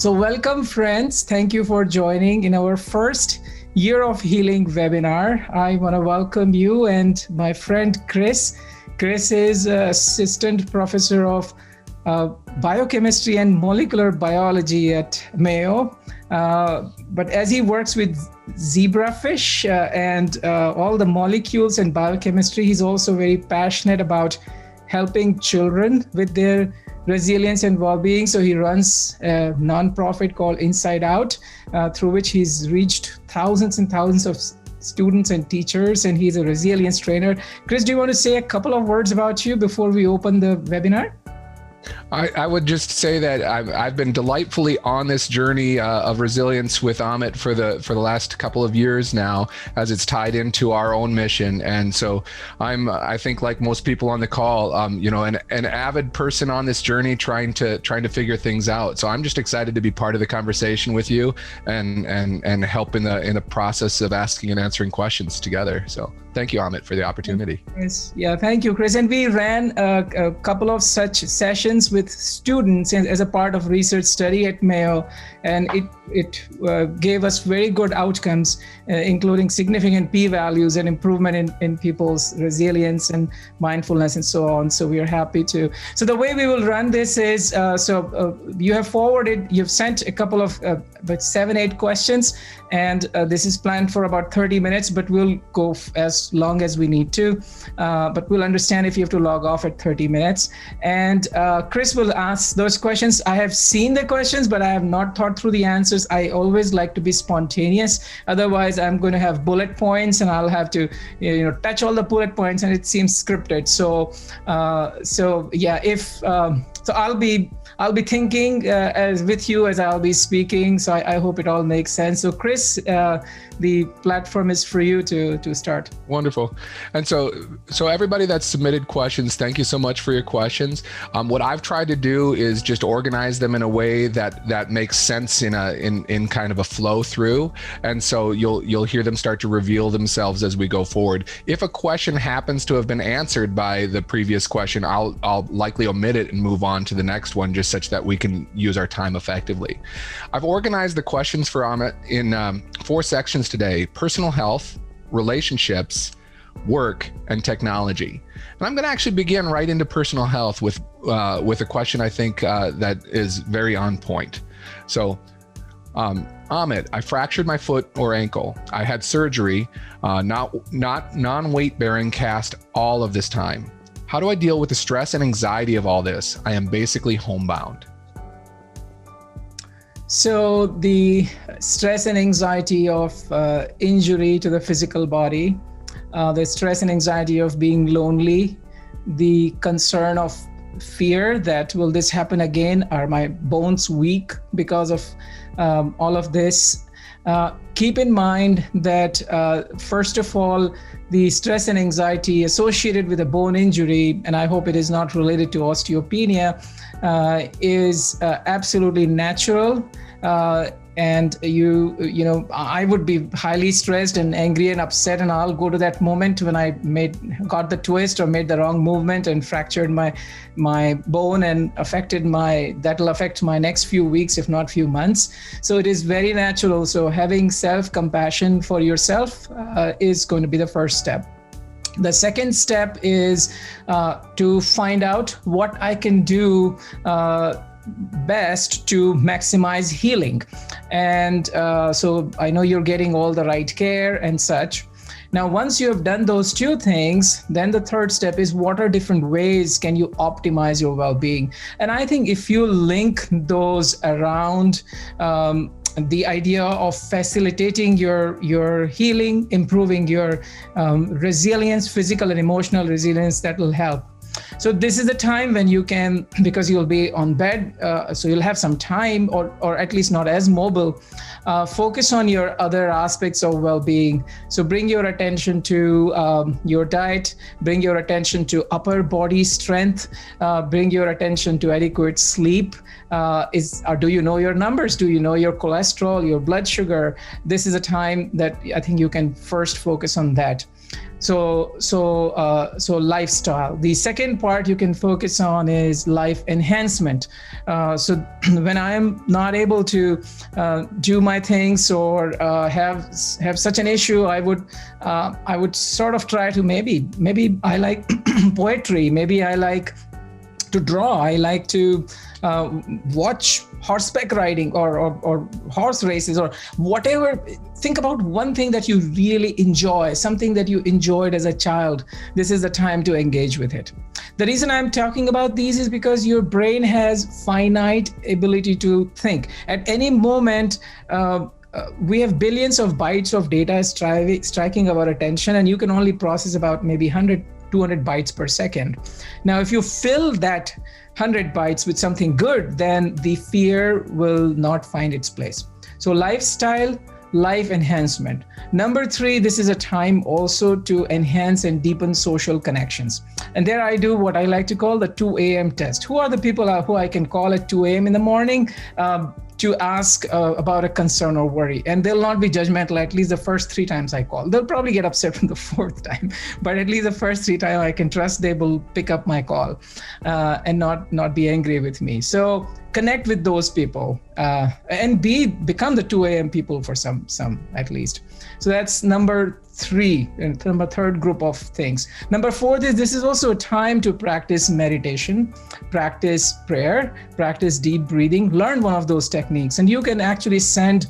So welcome friends. Thank you for joining in our first Year of Healing webinar. I want to welcome you and my friend Chris. Chris is Assistant Professor of Biochemistry and Molecular Biology at Mayo. But as he works with zebrafish and all the molecules and biochemistry, he's also very passionate about helping children with their resilience and well-being. So he runs a nonprofit called Inside Out, through which he's reached thousands and thousands of students and teachers, and he's a resilience trainer. Chris, do you want to say a couple of words about you before we open the webinar? I would just say that I've been delightfully on this journey of resilience with Amit for the last couple of years now, as it's tied into our own mission. And so I think like most people on the call, an avid person on this journey trying to figure things out. So I'm just excited to be part of the conversation with you and help in the process of asking and answering questions together. So thank you, Amit, for the opportunity. Yes, yeah, thank you, Chris. And we ran a couple of such sessions with students as a part of research study at Mayo, and it gave us very good outcomes, including significant p-values and improvement in people's resilience and mindfulness and so on. So we are happy to. So the way we will run this is, you've sent a couple of about 7-8 questions, and this is planned for about 30 minutes, but we'll go as long as we need to. But we'll understand if you have to log off at 30 minutes. And Chris will ask those questions. I have seen the questions, but I have not thought through the answers. I always like to be spontaneous. Otherwise, I'm going to have bullet points, and I'll have to, touch all the bullet points, and it seems scripted. So I'll be thinking as with you as I'll be speaking. So I hope it all makes sense. So Chris, the platform is for you to start. Wonderful. And so everybody that submitted questions, thank you so much for your questions. What I've tried to do is just organize them in a way that makes sense in kind of a flow through. And so you'll hear them start to reveal themselves as we go forward. If a question happens to have been answered by the previous question, I'll likely omit it and move on to the next one, just such that we can use our time effectively. I've organized the questions for Amit in 4 sections today: personal health, relationships, work, and technology. And I'm going to actually begin right into personal health with a question I think that is very on point. So, Amit, I fractured my foot or ankle. I had surgery, not non-weight bearing cast all of this time. How do I deal with the stress and anxiety of all this? I am basically homebound. So the stress and anxiety of injury to the physical body, the stress and anxiety of being lonely, the concern of fear that will this happen again? Are my bones weak because of all of this? Keep in mind that first of all, the stress and anxiety associated with a bone injury, and I hope it is not related to osteopenia, is absolutely natural. And I would be highly stressed and angry and upset, and I'll go to that moment when I got the twist or made the wrong movement and fractured my bone and that'll affect my next few weeks, if not few months. So it is very natural. So having self-compassion for yourself is going to be the first step. The second step is to find out what I can do best to maximize healing. And so I know you're getting all the right care and such. Now, once you have done those 2 things, then the third step is what are different ways can you optimize your well-being? And I think if you link those around the idea of facilitating your healing, improving your resilience, physical and emotional resilience, that will help. So this is the time when you can, because you'll be on bed, so you'll have some time, or at least not as mobile, focus on your other aspects of well-being. So bring your attention to your diet, bring your attention to upper body strength, bring your attention to adequate sleep. Do you know your numbers? Do you know your cholesterol, your blood sugar? This is a time that I think you can first focus on that. So lifestyle. The second part you can focus on is life enhancement. So when I am not able to do my things or have such an issue, I would sort of try to maybe I like poetry, maybe I like to draw, I like to watch horseback riding or horse races or whatever. Think about one thing that you really enjoy, something that you enjoyed as a child. This is the time to engage with it. The reason I'm talking about these is because your brain has finite ability to think. At any moment, we have billions of bytes of data striking our attention, and you can only process about maybe 200 bytes per second. Now, if you fill that 100 bytes with something good, then the fear will not find its place. So lifestyle, life enhancement. Number 3, this is a time also to enhance and deepen social connections. And there I do what I like to call the 2 a.m. test. Who are the people who I can call at 2 a.m. in the morning to ask about a concern or worry? And they'll not be judgmental at least the first 3 times I call. They'll probably get upset from the 4th time, but at least the first 3 times I can trust they will pick up my call and not be angry with me. So connect with those people and become the 2 a.m. people for some at least. So that's number 3, and number 3rd group of things. Number 4th is this is also a time to practice meditation, practice prayer, practice deep breathing. Learn one of those techniques, and you can actually send,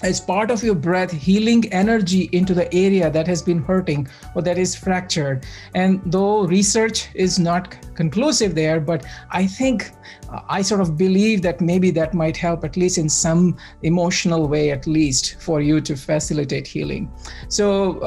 as part of your breath, healing energy into the area that has been hurting or that is fractured. And though research is not conclusive there, but I think I sort of believe that maybe that might help, at least in some emotional way, at least for you to facilitate healing. So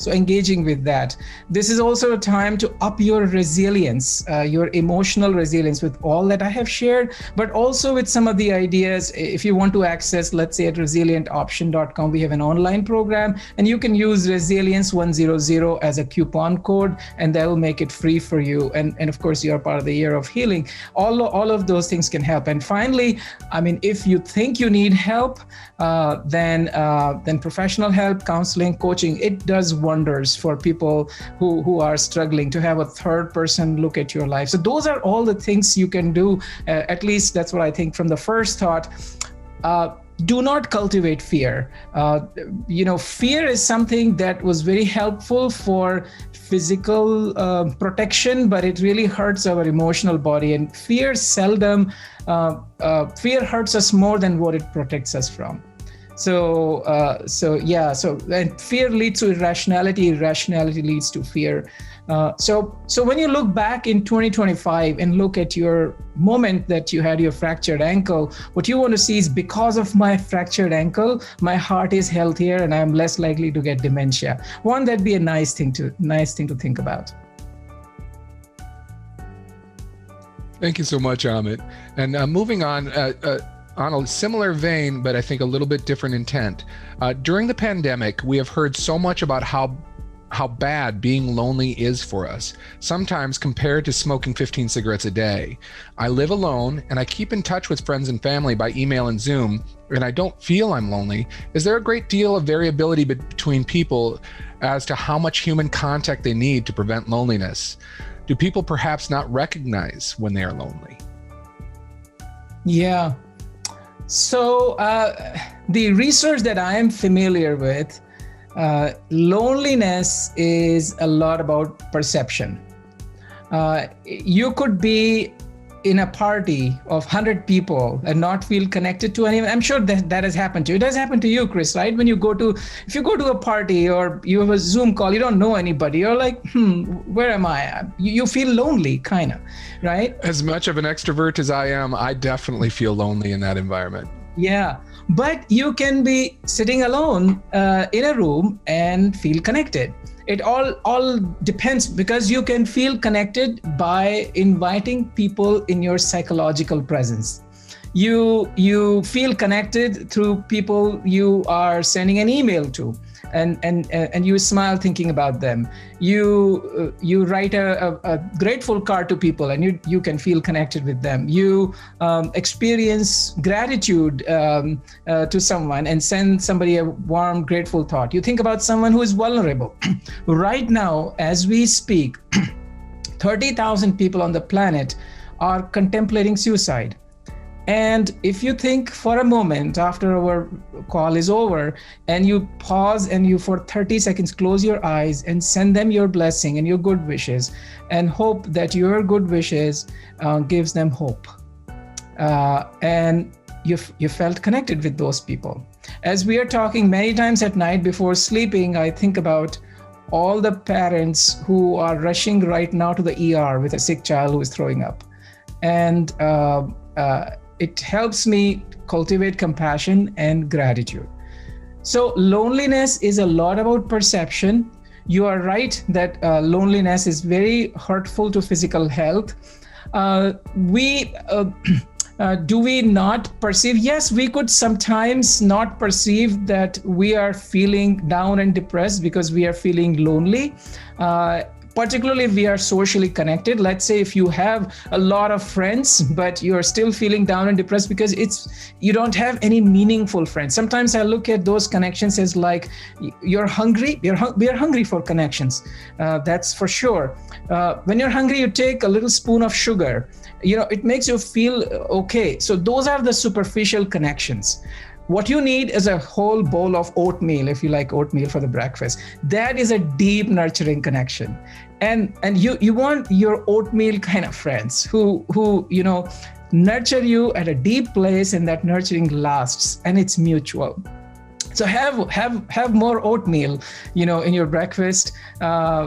engaging with that. This is also a time to up your resilience, your emotional resilience, with all that I have shared, but also with some of the ideas. If you want to access, let's say at resilientoption.com, we have an online program, and you can use Resilience 100 as a coupon code, and that will make it free for you. And of course, you're part of the year of healing. All of those things can help. And finally, I mean, if you think you need help, then professional help, counseling, coaching, it does wonders for people who are struggling, to have a 3rd person look at your life. So those are all the things you can do. At least that's what I think from the first thought. Do not cultivate fear. Fear is something that was very helpful for physical protection, but it really hurts our emotional body. And fear hurts us more than what it protects us from. So and fear leads to irrationality. Irrationality leads to fear. So when you look back in 2025 and look at your moment that you had your fractured ankle, what you want to see is, because of my fractured ankle, my heart is healthier and I'm less likely to get dementia. Won't that be a nice thing to think about? Thank you so much, Amit. And moving on a similar vein, but I think a little bit different intent. During the pandemic, we have heard so much about how bad being lonely is for us, sometimes compared to smoking 15 cigarettes a day. I live alone and I keep in touch with friends and family by email and Zoom, and I don't feel I'm lonely. Is there a great deal of variability between people as to how much human contact they need to prevent loneliness? Do people perhaps not recognize when they are lonely? Yeah. So the research that I am familiar with, loneliness is a lot about perception. You could be in a party of 100 people and not feel connected to anyone. I'm sure that has happened to you. It has happened to you, Chris, right? If you go to a party or you have a Zoom call, you don't know anybody. You're like, where am I? You feel lonely, kind of, right? As much of an extrovert as I am, I definitely feel lonely in that environment. Yeah, but you can be sitting alone in a room and feel connected. It all depends, because you can feel connected by inviting people in your psychological presence. You feel connected through people you are sending an email to. and you smile thinking about them. You write a grateful card to people, and you can feel connected with them. You experience gratitude to someone and send somebody a warm, grateful thought. You think about someone who is vulnerable. Right now, as we speak, 30,000 people on the planet are contemplating suicide. And if you think for a moment after our call is over, and you pause and you for 30 seconds close your eyes and send them your blessing and your good wishes, and hope that your good wishes gives them hope. And you felt connected with those people. As we are talking many times at night before sleeping, I think about all the parents who are rushing right now to the ER with a sick child who is throwing up. And it helps me cultivate compassion and gratitude. So loneliness is a lot about perception. You are right that loneliness is very hurtful to physical health. Do we not perceive? Yes, we could sometimes not perceive that we are feeling down and depressed because we are feeling lonely. Particularly if we are socially connected. Let's say if you have a lot of friends, but you're still feeling down and depressed because you don't have any meaningful friends. Sometimes I look at those connections as like, you're hungry. We are hungry for connections. That's for sure. When you're hungry, you take a little spoon of sugar. It makes you feel okay. So those are the superficial connections. What you need is a whole bowl of oatmeal, if you like oatmeal for the breakfast. That is a deep, nurturing connection. And you want your oatmeal kind of friends who nurture you at a deep place, and that nurturing lasts and it's mutual. So have more oatmeal, in your breakfast,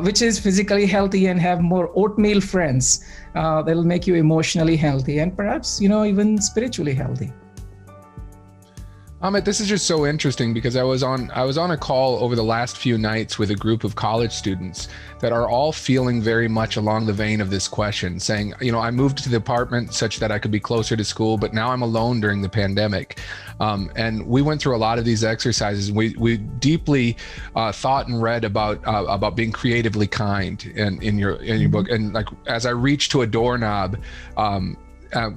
which is physically healthy, and have more oatmeal friends that'll make you emotionally healthy and perhaps, even spiritually healthy. Amit, this is just so interesting because I was on a call over the last few nights with a group of college students that are all feeling very much along the vein of this question, saying, I moved to the apartment such that I could be closer to school, but now I'm alone during the pandemic. And we went through a lot of these exercises. We deeply thought and read about being creatively kind in your book. And like, as I reach to a doorknob,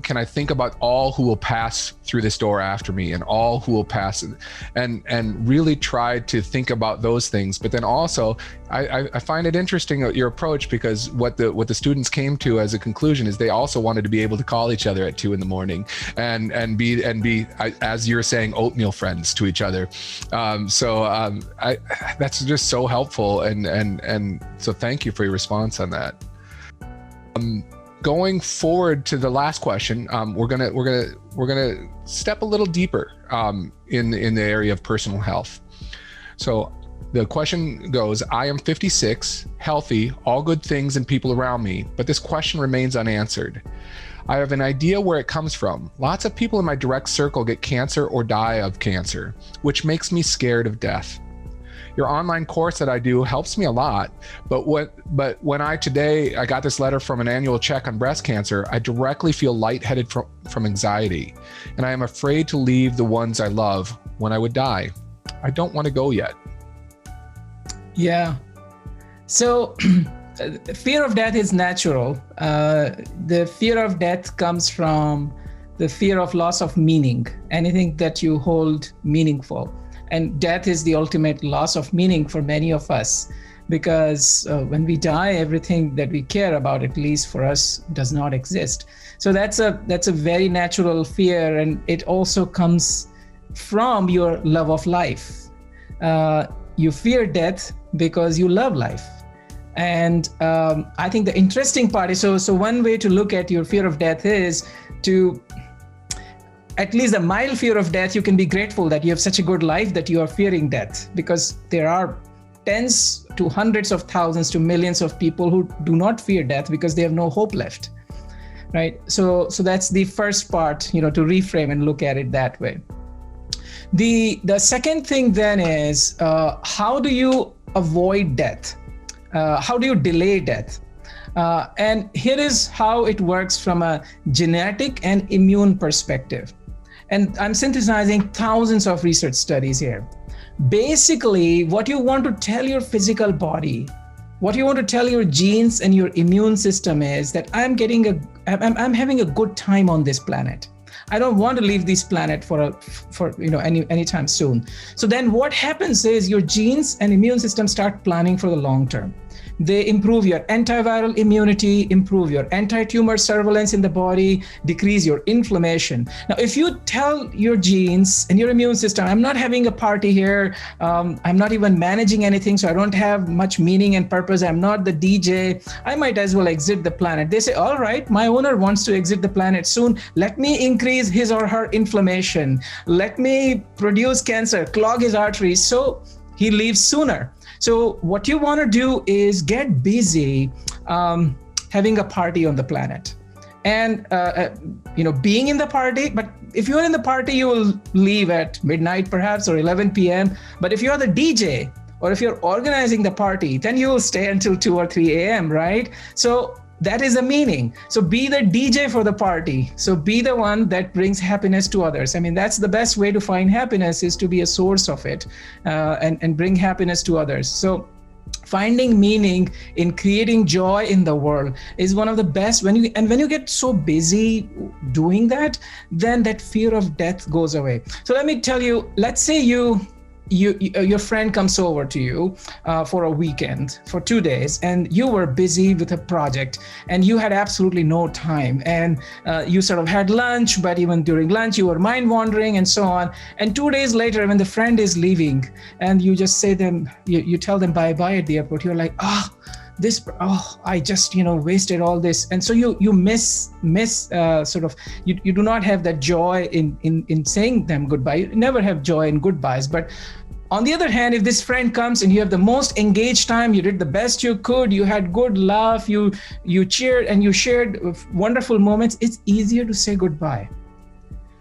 can I think about all who will pass through this door after me, and all who will pass, and really try to think about those things. But then also, I find it interesting your approach, because what the students came to as a conclusion is they also wanted to be able to call each other at 2 a.m. and be as you're saying, oatmeal friends to each other. That's just so helpful, and so thank you for your response on that. Going forward to the last question, we're gonna step a little deeper in the area of personal health. So the question goes: I am 56, healthy, all good things and people around me, but this question remains unanswered. I have an idea where it comes from. Lots of people in my direct circle get cancer or die of cancer, which makes me scared of death. Your online course that I do helps me a lot, but when I got this letter from an annual check on breast cancer, I directly feel lightheaded from anxiety, and I am afraid to leave the ones I love when I would die. I don't want to go yet. Yeah. So fear of death is natural. The fear of death comes from the fear of loss of meaning, anything that you hold meaningful. And death is the ultimate loss of meaning for many of us, because when we die, everything that we care about, at least for us, does not exist. So that's a very natural fear, and it also comes from your love of life. You fear death because you love life. And I think the interesting part is, so one way to look at your fear of death is to, at least the mild fear of death, you can be grateful that you have such a good life that you are fearing death, because there are tens to hundreds of thousands to millions of people who do not fear death because they have no hope left, right? So that's the first part, to reframe and look at it that way. The second thing then is, how do you avoid death? How do you delay death? And here is how it works from a genetic and immune perspective. And I'm synthesizing thousands of research studies here. Basically, what you want to tell your physical body, what you want to tell your genes and your immune system is that I'm having a good time on this planet. I don't want to leave this planet for anytime soon. So then what happens is your genes and immune system start planning for the long term. They improve your antiviral immunity, improve your anti-tumor surveillance in the body, decrease your inflammation. Now, if you tell your genes and your immune system, I'm not having a party here, I'm not even managing anything, so I don't have much meaning and purpose, I'm not the DJ, I might as well exit the planet. They say, all right, my owner wants to exit the planet soon, let me increase his or her inflammation, let me produce cancer, clog his arteries, so he leaves sooner. So what you want to do is get busy having a party on the planet and being in the party. But if you're in the party, you will leave at midnight perhaps or 11 p.m. But if you're the DJ or if you're organizing the party, then you will stay until 2 or 3 a.m., right? So that is the meaning. So be the DJ for the party. So be the one that brings happiness to others. I mean, that's the best way to find happiness, is to be a source of it and bring happiness to others. So finding meaning in creating joy in the world is one of the best. When you get so busy doing that, then that fear of death goes away. So let me tell you, let's say your friend comes over to you for a weekend, for 2 days, and you were busy with a project and you had absolutely no time, and you sort of had lunch, but even during lunch you were mind wandering and so on. And 2 days later, when the friend is leaving and you just say them, you tell them bye-bye at the airport, you're like, I just wasted all this. And so you miss you do not have that joy in saying them goodbye. You never have joy in goodbyes. But on the other hand, if this friend comes and you have the most engaged time, you did the best you could, you had good laugh, you cheered and you shared wonderful moments, it's easier to say goodbye.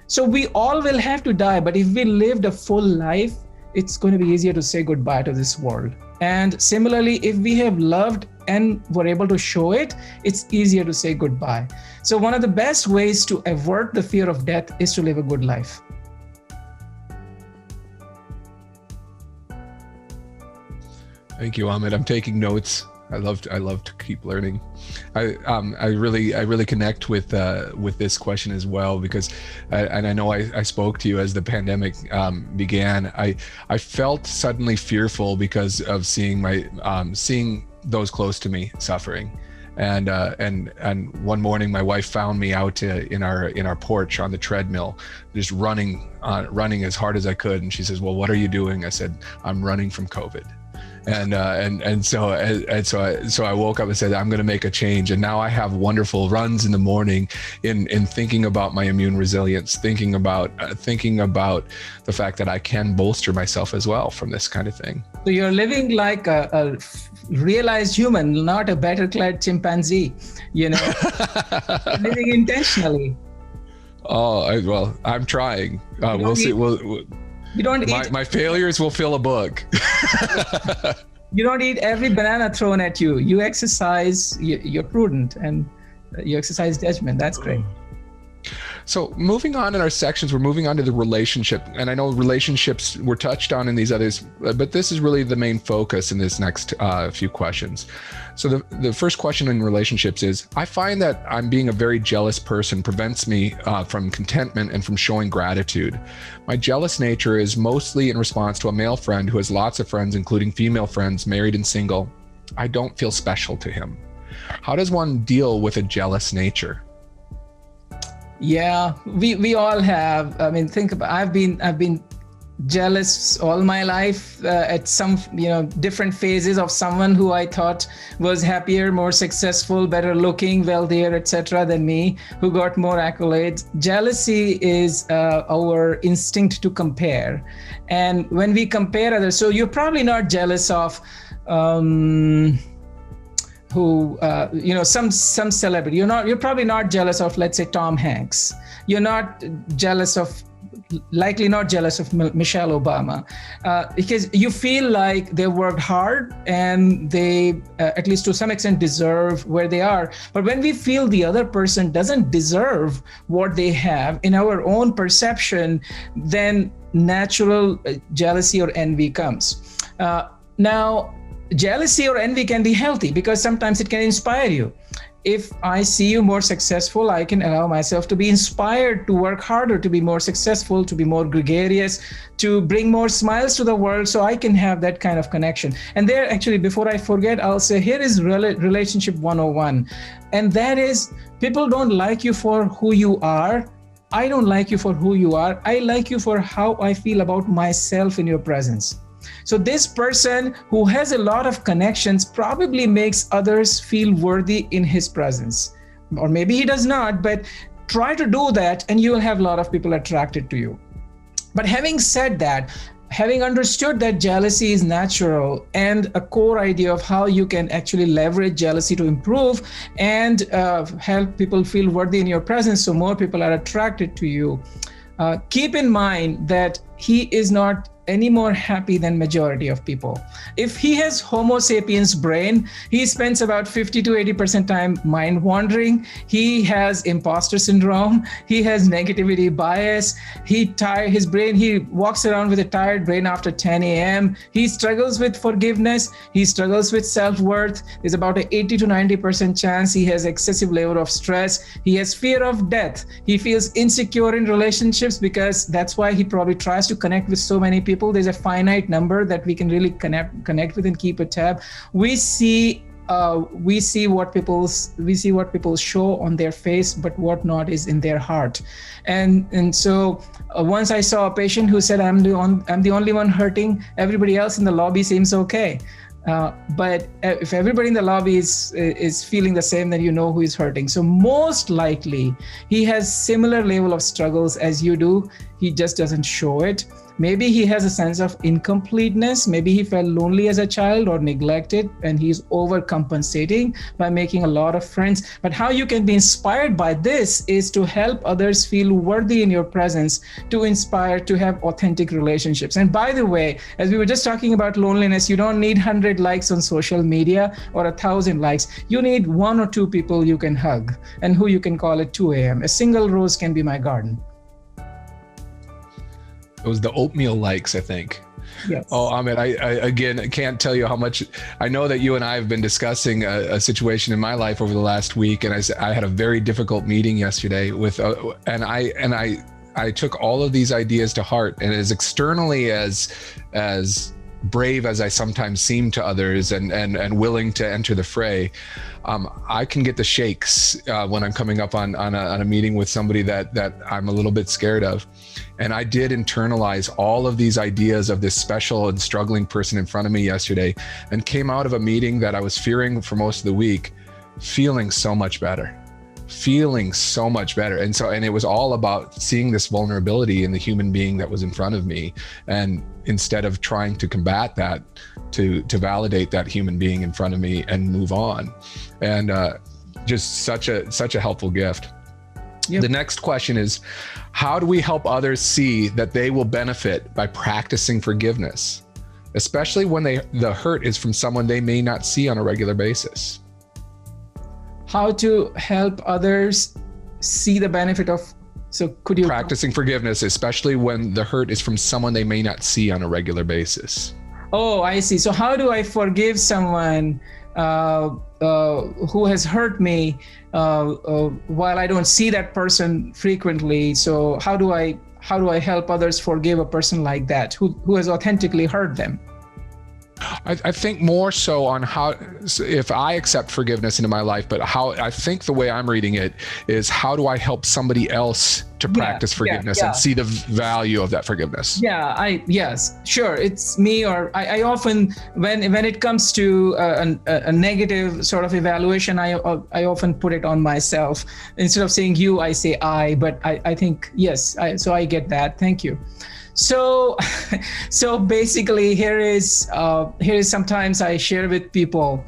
So we all will have to die, but if we lived a full life, it's going to be easier to say goodbye to this world. And similarly, if we have loved and were able to show it, it's easier to say goodbye. So one of the best ways to avert the fear of death is to live a good life. Thank you, Amit. I'm taking notes. I love to keep learning. I really connect with this question as well, because I know I spoke to you as the pandemic began. I felt suddenly fearful because of seeing those close to me suffering. And one morning my wife found me out in our porch on the treadmill, just running as hard as I could. And she says, "Well, what are you doing?" I said, "I'm running from COVID." So I woke up and said, I'm going to make a change. And now I have wonderful runs in the morning in thinking about my immune resilience, thinking about the fact that I can bolster myself as well from this kind of thing. So you're living like a realized human, not a better-clad chimpanzee, living intentionally. Oh, well, I'm trying. We'll see. You don't eat. My failures will fill a book. You don't eat every banana thrown at you. You exercise, you're prudent, and you exercise judgment. That's great. So moving on in our sections, we're moving on to the relationship. And I know relationships were touched on in these others, but this is really the main focus in this next few questions. So the first question in relationships is, I find that I'm being a very jealous person prevents me from contentment and from showing gratitude. My jealous nature is mostly in response to a male friend who has lots of friends, including female friends, married and single. I don't feel special to him. How does one deal with a jealous nature? Yeah, we all have. I mean, think about. I've been jealous all my life at some different phases of someone who I thought was happier, more successful, better looking, wealthier, etc. than me, who got more accolades. Jealousy is our instinct to compare, and when we compare others, so you're probably not jealous of some celebrity. You're probably not jealous of, let's say, Tom Hanks. You're not jealous of, likely not jealous of Michelle Obama, because you feel like they worked hard and they, at least to some extent, deserve where they are. But when we feel the other person doesn't deserve what they have in our own perception, then natural jealousy or envy comes. Now, jealousy or envy can be healthy because sometimes it can inspire you. If I see you more successful, I can allow myself to be inspired to work harder, to be more successful, to be more gregarious, to bring more smiles to the world, so I can have that kind of connection. And there, actually, before I forget, I'll say here is relationship 101. And that is, people don't like you for who you are. I don't like you for who you are. I like you for how I feel about myself in your presence. So this person who has a lot of connections probably makes others feel worthy in his presence. Or maybe he does not, but try to do that and you will have a lot of people attracted to you. But having said that, having understood that jealousy is natural and a core idea of how you can actually leverage jealousy to improve and help people feel worthy in your presence so more people are attracted to you, keep in mind that he is not any more happy than majority of people. If he has Homo sapiens brain, he spends about 50 to 80% time mind wandering. He has imposter syndrome. He has negativity bias. His brain, he walks around with a tired brain after 10 a.m. He struggles with forgiveness. He struggles with self-worth. There's about an 80 to 90% chance he has excessive level of stress. He has fear of death. He feels insecure in relationships because that's why he probably tries to connect with so many people. There's a finite number that we can really connect with and keep a tab. We see what people show on their face, but what not is in their heart. And so once I saw a patient who said, I'm the only one hurting. Everybody else in the lobby seems okay. But if everybody in the lobby is feeling the same, then you know who is hurting. So most likely he has similar level of struggles as you do. He just doesn't show it. Maybe he has a sense of incompleteness. Maybe he felt lonely as a child or neglected, and he's overcompensating by making a lot of friends. But how you can be inspired by this is to help others feel worthy in your presence, to inspire, to have authentic relationships. And by the way, as we were just talking about loneliness, you don't need 100 likes on social media or 1,000 likes. You need 1 or 2 people you can hug and who you can call at 2 a.m. A single rose can be my garden. It was the oatmeal likes, I think. Yes. Oh, Amit, I again can't tell you how much. I know that you and I have been discussing a situation in my life over the last week, and I had a very difficult meeting yesterday with, and I took all of these ideas to heart, and as externally as brave as I sometimes seem to others and willing to enter the fray, I can get the shakes when I'm coming up on a meeting with somebody that I'm a little bit scared of. And I did internalize all of these ideas of this special and struggling person in front of me yesterday, and came out of a meeting that I was fearing for most of the week, feeling so much better. And it was all about seeing this vulnerability in the human being that was in front of me. And instead of trying to combat that, to validate that human being in front of me and move on. And just such a helpful gift. Yep. The next question is, how do we help others see that they will benefit by practicing forgiveness, especially when the hurt is from someone they may not see on a regular basis? How to help others see the benefit of, so could you? Practicing forgiveness, especially when the hurt is from someone they may not see on a regular basis. Oh, I see. So how do I forgive someone who has hurt me while I don't see that person frequently? So how do I help others forgive a person like that who has authentically hurt them? I think more so on how, if I accept forgiveness into my life, but how I think the way I'm reading it is, how do I help somebody else to practice forgiveness and see the value of that forgiveness? Yes, sure. It's me, or I often, when it comes to a negative sort of evaluation, I often put it on myself. Instead of saying you, I say I, but I think, yes, so I get that. Thank you. So basically, here is sometimes I share with people,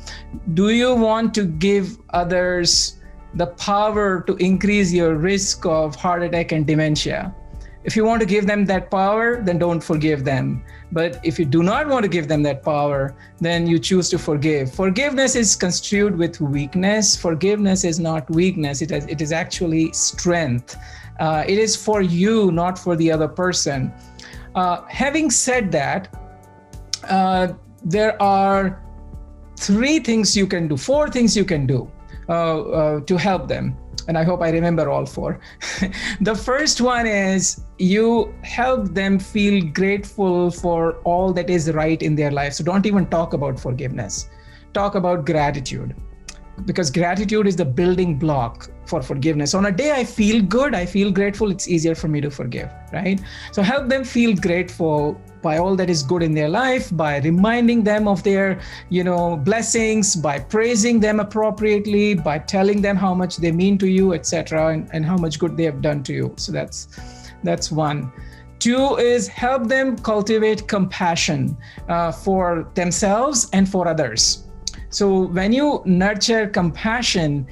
do you want to give others the power to increase your risk of heart attack and dementia? If you want to give them that power, then don't forgive them. But if you do not want to give them that power, then you choose to forgive. Forgiveness is construed with weakness. Forgiveness is not weakness. It is actually strength. It is for you, not for the other person. Having said that, there are four things you can do to help them. And I hope I remember all four. The first one is you help them feel grateful for all that is right in their life. So don't even talk about forgiveness. Talk about gratitude, because gratitude is the building block for forgiveness. On a day I feel good, I feel grateful, it's easier for me to forgive, right? So help them feel grateful by all that is good in their life, by reminding them of their, blessings, by praising them appropriately, by telling them how much they mean to you, etc., and how much good they have done to you. So that's one. Two is help them cultivate compassion for themselves and for others. So when you nurture compassion,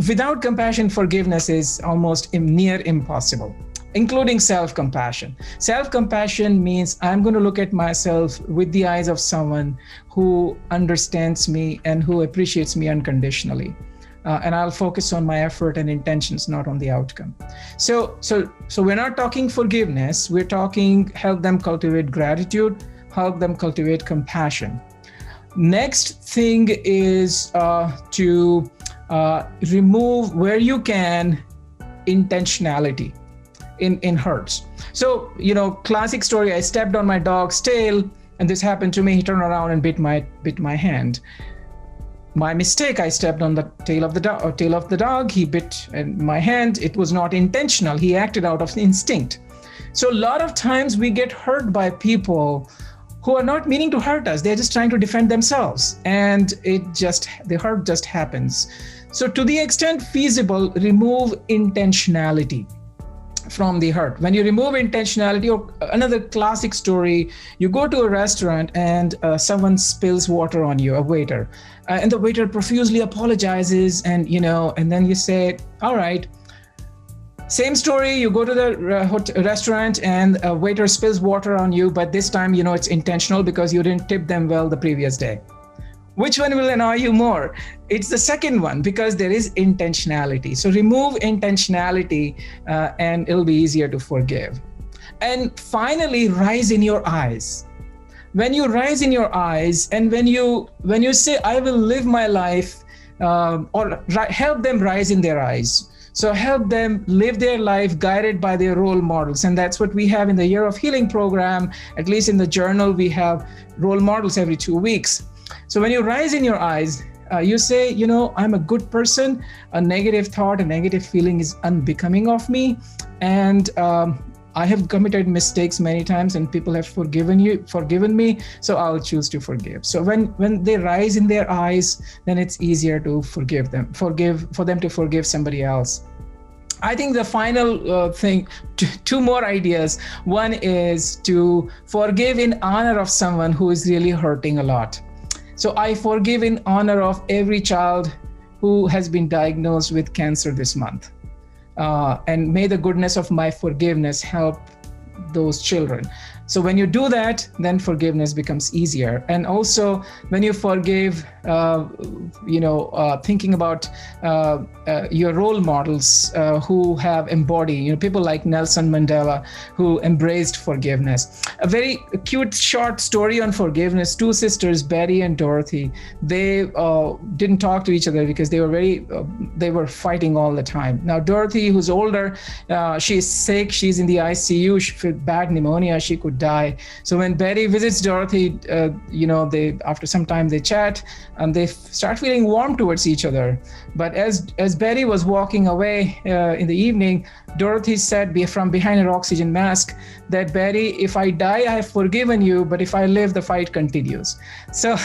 without compassion, forgiveness is almost near impossible, including self-compassion. Self-compassion means I'm going to look at myself with the eyes of someone who understands me and who appreciates me unconditionally. And I'll focus on my effort and intentions, not on the outcome. So we're not talking forgiveness. We're talking help them cultivate gratitude, help them cultivate compassion. Next thing is to remove, where you can, intentionality in hurts. So, classic story, I stepped on my dog's tail and this happened to me. He turned around and bit my hand. My mistake, I stepped on the tail of the dog. He bit my hand. It was not intentional. He acted out of instinct. So a lot of times we get hurt by people who are not meaning to hurt us. They're just trying to defend themselves, and the hurt just happens. So to the extent feasible, remove intentionality from the hurt. When you remove intentionality, or another classic story, you go to a restaurant and someone spills water on you, a waiter, and the waiter profusely apologizes, and then you say, all right. Same story, you go to the restaurant and a waiter spills water on you, but this time, it's intentional because you didn't tip them well the previous day. Which one will annoy you more? It's the second one, because there is intentionality. So remove intentionality and it'll be easier to forgive. And finally, rise in your eyes. When you rise in your eyes, and when you say, I will live my life, or help them rise in their eyes. So help them live their life guided by their role models. And that's what we have in the Year of Healing program. At least in the journal, we have role models every 2 weeks. So when you rise in your eyes, you say, I'm a good person. A negative thought, a negative feeling is unbecoming of me. And I have committed mistakes many times and people have forgiven me. So I'll choose to forgive. So when they rise in their eyes, then it's easier to for them to forgive somebody else. I think the final thing, two more ideas. One is to forgive in honor of someone who is really hurting a lot. So I forgive in honor of every child who has been diagnosed with cancer this month. And may the goodness of my forgiveness help those children. So when you do that, then forgiveness becomes easier. And also when you forgive, thinking about your role models who have embodied, people like Nelson Mandela, who embraced forgiveness. A very cute short story on forgiveness. Two sisters, Betty and Dorothy, they didn't talk to each other because they were fighting all the time. Now Dorothy, who's older, she's sick, she's in the ICU, she with bad pneumonia, she could die. So when Betty visits Dorothy, after some time they chat and they start feeling warm towards each other. But as Betty was walking away in the evening, Dorothy said from behind her oxygen mask that, Betty, if I die, I have forgiven you, but if I live, the fight continues. So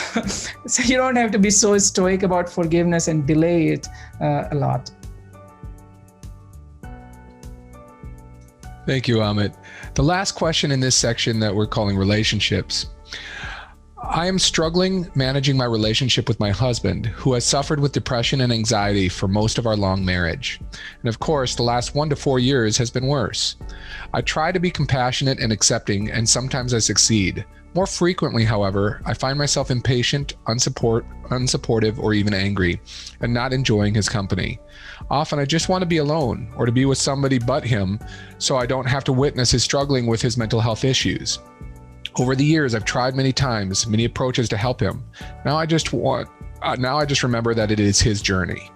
you don't have to be so stoic about forgiveness and delay it a lot. Thank you, Amit. The last question in this section that we're calling relationships. I am struggling managing my relationship with my husband, who has suffered with depression and anxiety for most of our long marriage. And of course, the last 1 to 4 years has been worse. I try to be compassionate and accepting, and sometimes I succeed, More frequently, however, I find myself impatient, unsupportive, or even angry, and not enjoying his company. Often I just want to be alone or to be with somebody but him, so I don't have to witness his struggling with his mental health issues. Over the years, I've tried many times, many approaches to help him. Now I just remember that it is his journey.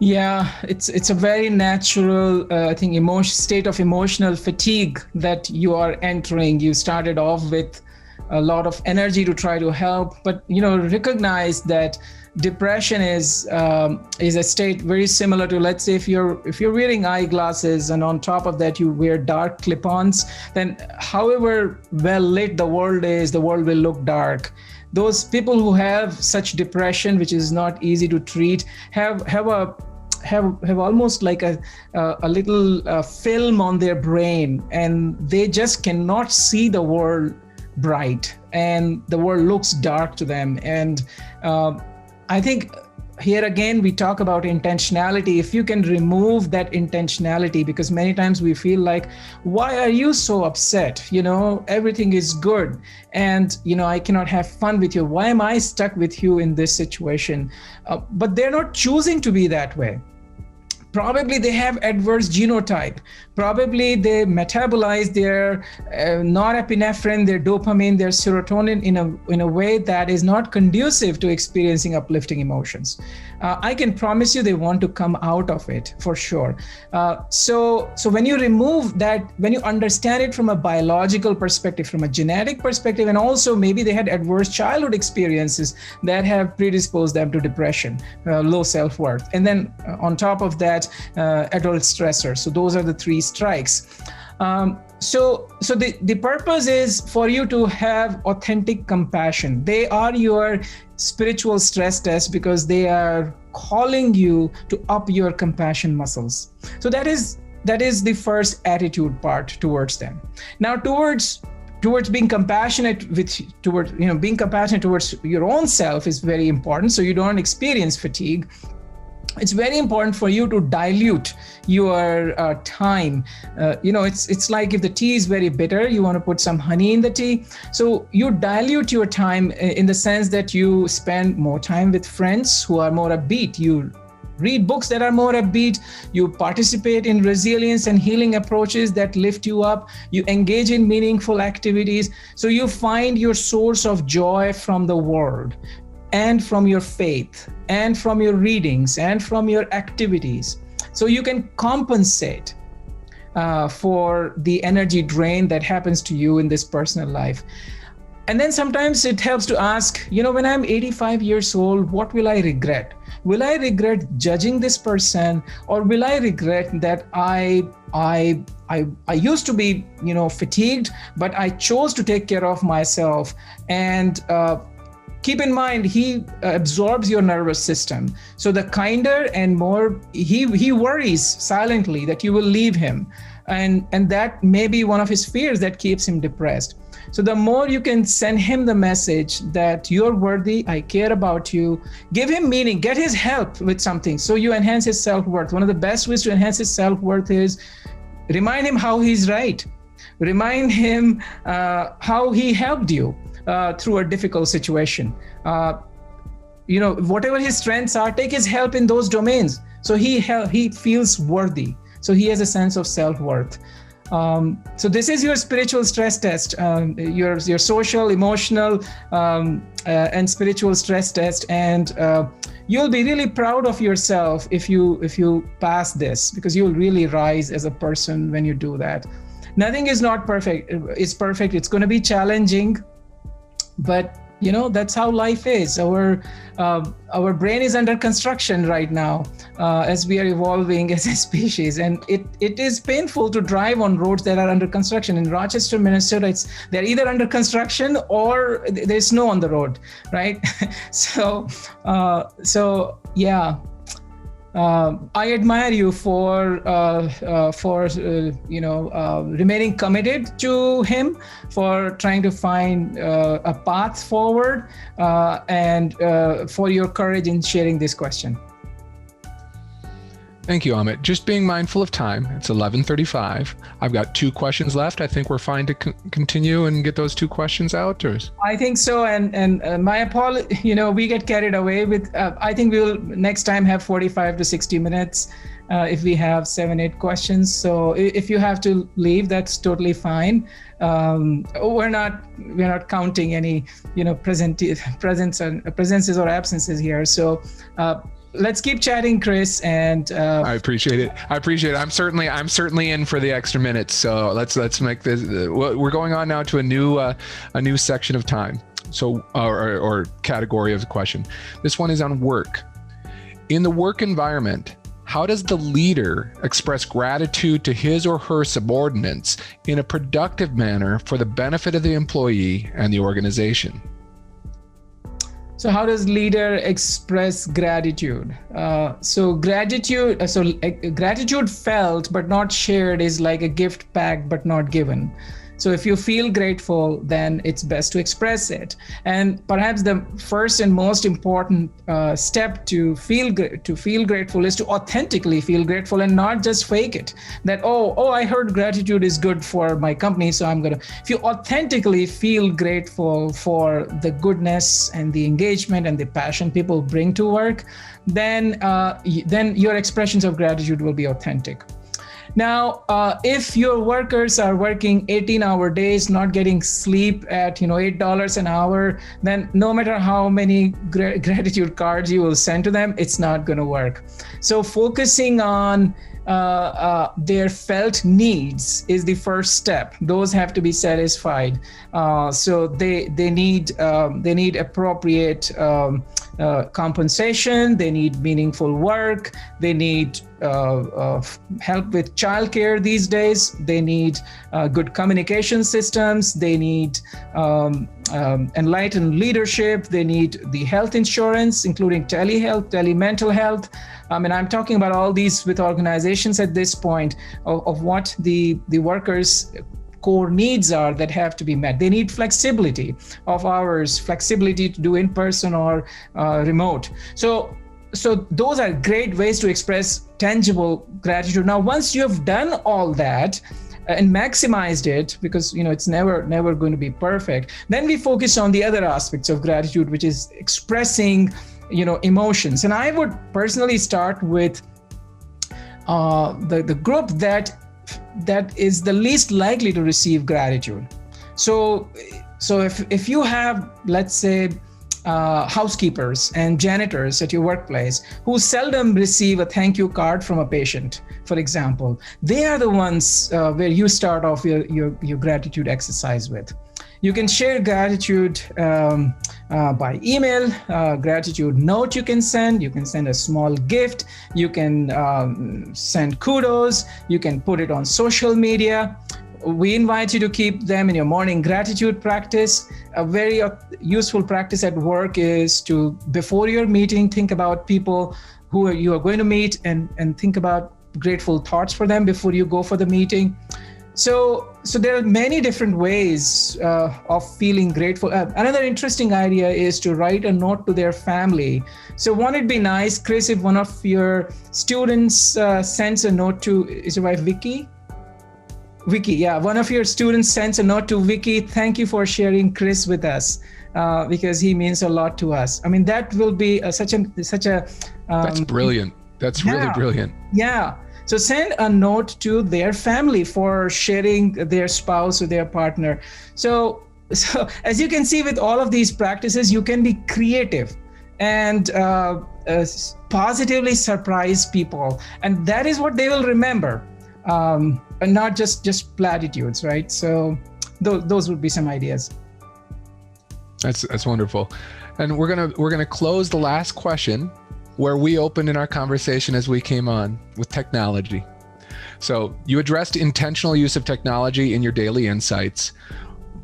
Yeah, it's a very natural, I think, state of emotional fatigue that you are entering. You started off with a lot of energy to try to help, but recognize that depression is a state very similar to, let's say, if you're wearing eyeglasses and on top of that you wear dark clip-ons, then however well lit the world is, the world will look dark. Those people who have such depression, which is not easy to treat, have almost like a little film on their brain, and they just cannot see the world bright, and the world looks dark to them. And I think here again we talk about intentionality. If you can remove that intentionality, because many times we feel like, why are you so upset? Everything is good, and I cannot have fun with you. Why am I stuck with you in this situation? But they're not choosing to be that way. Probably they have adverse genotype. Probably they metabolize their norepinephrine, their dopamine, their serotonin in a way that is not conducive to experiencing uplifting emotions. I can promise you they want to come out of it for sure. So when you remove that, when you understand it from a biological perspective, from a genetic perspective, and also maybe they had adverse childhood experiences that have predisposed them to depression, low self-worth, and then on top of that, adult stressors. So those are the three strikes. So the purpose is for you to have authentic compassion. They are your spiritual stress test because they are calling you to up your compassion muscles. So that is the first attitude part towards them. Now towards being compassionate being compassionate towards your own self is very important, so you don't experience fatigue. It's very important for you to dilute your time. It's like if the tea is very bitter, you want to put some honey in the tea. So you dilute your time in the sense that you spend more time with friends who are more upbeat. You read books that are more upbeat. You participate in resilience and healing approaches that lift you up. You engage in meaningful activities. So you find your source of joy from the world, and from your faith, and from your readings, and from your activities. So you can compensate for the energy drain that happens to you in this personal life. And then sometimes it helps to ask, when I'm 85 years old, what will I regret? Will I regret judging this person, or will I regret that I used to be, fatigued, but I chose to take care of myself? And keep in mind, he absorbs your nervous system. So the kinder and more he worries silently that you will leave him. And that may be one of his fears that keeps him depressed. So the more you can send him the message that you're worthy, I care about you, give him meaning, get his help with something so you enhance his self-worth. One of the best ways to enhance his self-worth is remind him how he's right. Remind him how he helped you through a difficult situation. Whatever his strengths are, take his help in those domains. So he feels worthy. So he has a sense of self-worth. So this is your spiritual stress test, your social, emotional, and spiritual stress test. And you'll be really proud of yourself if you pass this, because you'll really rise as a person when you do that. Nothing is not perfect. It's perfect. It's going to be challenging. But that's how life is. Our brain is under construction right now as we are evolving as a species, and it is painful to drive on roads that are under construction. In Rochester, Minnesota, they're either under construction or there's snow on the road, right? So yeah. I admire you for remaining committed to him, for trying to find a path forward, and for your courage in sharing this question. Thank you, Amit. Just being mindful of time. It's 11:35. I've got 2 questions left. I think we're fine to continue and get those 2 questions out. I think so. And my apology, we get carried away with, I think we'll next time have 45 to 60 minutes if we have 7, 8 questions. So if you have to leave, that's totally fine. We're not counting any, presences or absences here. So, let's keep chatting, Chris, and I appreciate it. I'm certainly in for the extra minutes. So let's make this. We're going on now to a new section of time. So or category of the question. This one is on work. In the work environment, how does the leader express gratitude to his or her subordinates in a productive manner for the benefit of the employee and the organization? So how does leader express gratitude? Gratitude felt but not shared is like a gift packed but not given. So if you feel grateful, then it's best to express it. And perhaps the first and most important step to feel grateful is to authentically feel grateful and not just fake it. That, I heard gratitude is good for my company, so I'm gonna. If you authentically feel grateful for the goodness and the engagement and the passion people bring to work, then your expressions of gratitude will be authentic. Now, if your workers are working 18-hour days, not getting sleep at $8 an hour, then no matter how many gratitude cards you will send to them, it's not going to work. So focusing on their felt needs is the first step. Those have to be satisfied. So they need appropriate compensation. They need meaningful work. They need help with childcare these days. They need good communication systems. They need enlightened leadership. They need the health insurance, including telehealth, telemental health. And I'm talking about all these with organizations at this point of what the workers' core needs are that have to be met. They need flexibility of hours, flexibility to do in person or remote. So those are great ways to express tangible gratitude. Now, once you have done all that and maximized it, because it's never going to be perfect, then we focus on the other aspects of gratitude, which is expressing emotions. And I would personally start with the group that is the least likely to receive gratitude. So if you have, let's say, housekeepers and janitors at your workplace who seldom receive a thank you card from a patient, for example, they are the ones where you start off your gratitude exercise with. You can share gratitude by email, gratitude note you can send a small gift, you can send kudos, you can put it on social media. We invite you to keep them in your morning gratitude practice. A very useful practice at work is to, before your meeting, think about people who you are going to meet and think about grateful thoughts for them before you go for the meeting. So there are many different ways of feeling grateful. Another interesting idea is to write a note to their family. So won't it be nice, Chris, if one of your students sends a note to, is your wife Vicky? Vicky, yeah. One of your students sends a note to Vicky. Thank you for sharing Chris with us because he means a lot to us. I mean, that will be such a. That's brilliant. That's really brilliant. Yeah. So send a note to their family for sharing their spouse or their partner. So as you can see with all of these practices, you can be creative and positively surprise people. And that is what they will remember. And not just platitudes, right? So those would be some ideas. That's wonderful. And we're gonna close the last question where we opened in our conversation as we came on with technology. So you addressed intentional use of technology in your daily insights.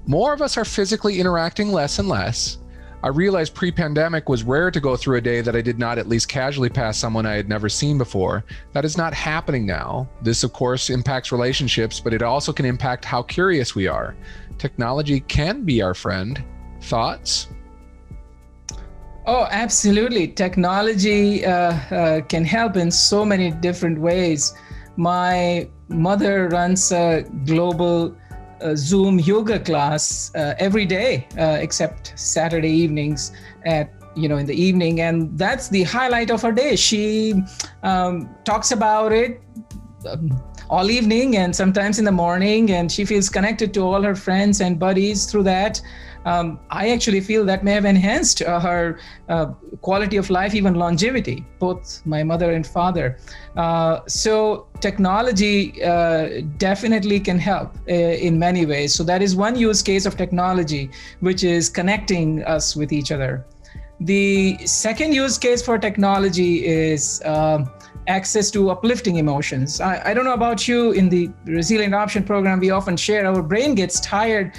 More of us are physically interacting less and less. I realized pre-pandemic was rare to go through a day that I did not at least casually pass someone I had never seen before. That is not happening now. This, of course, impacts relationships, but it also can impact how curious we are. Technology can be our friend. Thoughts? Oh, absolutely. Technology can help in so many different ways. My mother runs a global Zoom yoga class every day, except Saturday evenings at in the evening, and that's the highlight of her day. She talks about it all evening and sometimes in the morning, and she feels connected to all her friends and buddies through that. I actually feel that may have enhanced her quality of life, even longevity, both my mother and father. So technology definitely can help in many ways. So that is one use case of technology, which is connecting us with each other. The second use case for technology is access to uplifting emotions. I don't know about you. In the Resilient Option program, we often share our brain gets tired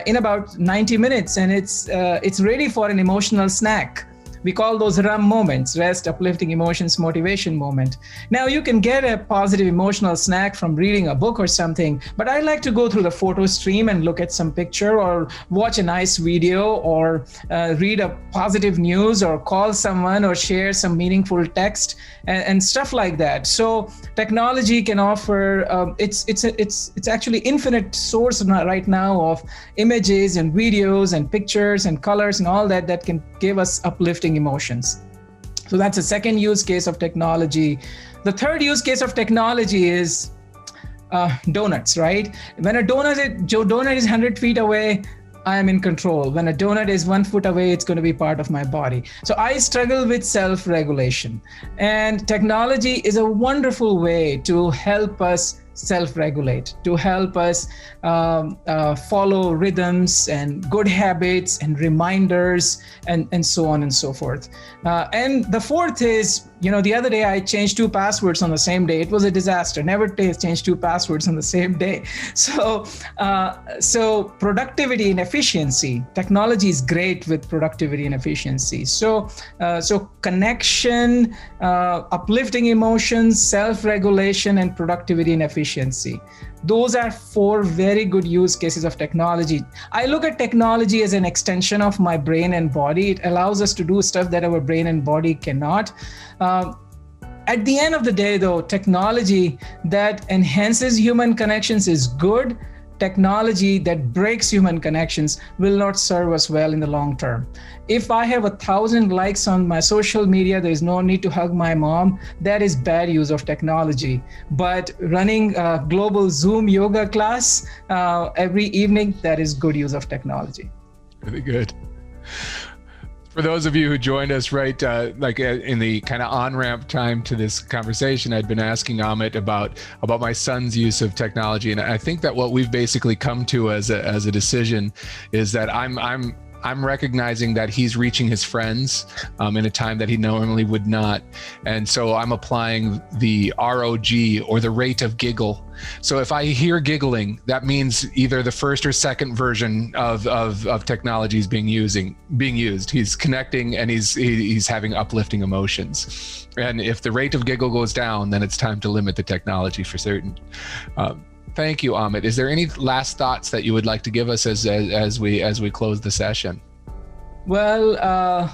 in about 90 minutes, and it's ready for an emotional snack. We call those RAM moments: rest, uplifting emotions, motivation moment. Now, you can get a positive emotional snack from reading a book or something, but I like to go through the photo stream and look at some picture, or watch a nice video, or read a positive news, or call someone, or share some meaningful text and stuff like that. So technology can offer, it's actually infinite source right now of images and videos and pictures and colors and all that can give us uplifting emotions. So that's a second use case of technology. The third use case of technology is donuts, right? When a donut is 100 feet away, I am in control. When a donut is 1 foot away, it's going to be part of my body. So I struggle with self-regulation. And technology is a wonderful way to help us self-regulate, to help us follow rhythms and good habits and reminders and so on and so forth. And the fourth is, the other day I changed 2 passwords on the same day. It was a disaster. Never change 2 passwords on the same day. So productivity and efficiency, technology is great with productivity and efficiency. So connection, uplifting emotions, self-regulation, and productivity and efficiency. Those are 4 very good use cases of technology. I look at technology as an extension of my brain and body. It allows us to do stuff that our brain and body cannot. At the end of the day, though, technology that enhances human connections is good. Technology that breaks human connections will not serve us well in the long term. If I have 1,000 likes on my social media, there is no need to hug my mom. That is bad use of technology. But running a global Zoom yoga class every evening, that is good use of technology. Really good. For those of you who joined us right in the kind of on-ramp time to this conversation, I'd been asking Amit about my son's use of technology, and I think that what we've basically come to as a decision is that I'm recognizing that he's reaching his friends in a time that he normally would not, and so I'm applying the ROG, or the rate of giggle. So if I hear giggling, that means either the first or second version of technology is being used. He's connecting, and he's having uplifting emotions. And if the rate of giggle goes down, then it's time to limit the technology for certain. Thank you, Amit. Is there any last thoughts that you would like to give us as we close the session? Well,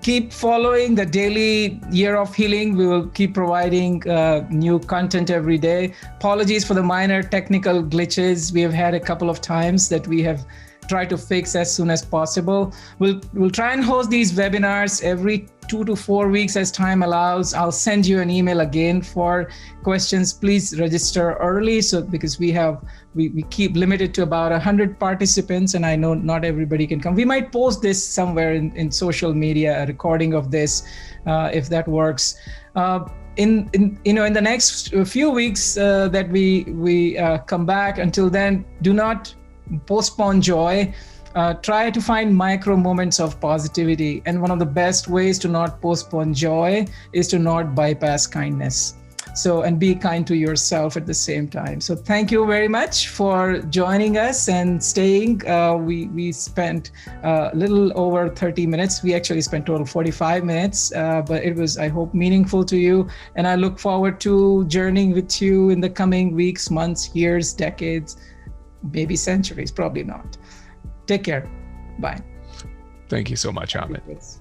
keep following the daily Year of Healing. We will keep providing new content every day. Apologies for the minor technical glitches we have had a couple of times that we have tried to fix as soon as possible. We'll try and host these webinars every 2 to 4 weeks as time allows. I'll send you an email again for questions. Please register early, because we keep limited to about 100 participants, and I know not everybody can come. We might post this somewhere in social media, a recording of this, if that works. In the next few weeks that we come back. Until then, do not postpone joy. Try to find micro moments of positivity. And one of the best ways to not postpone joy is to not bypass kindness. And be kind to yourself at the same time. So thank you very much for joining us and staying. We spent a little over 30 minutes. We actually spent total 45 minutes, but it was, I hope, meaningful to you. And I look forward to journeying with you in the coming weeks, months, years, decades, maybe centuries, probably not. Take care. Bye. Thank you so much, Amit. Yes.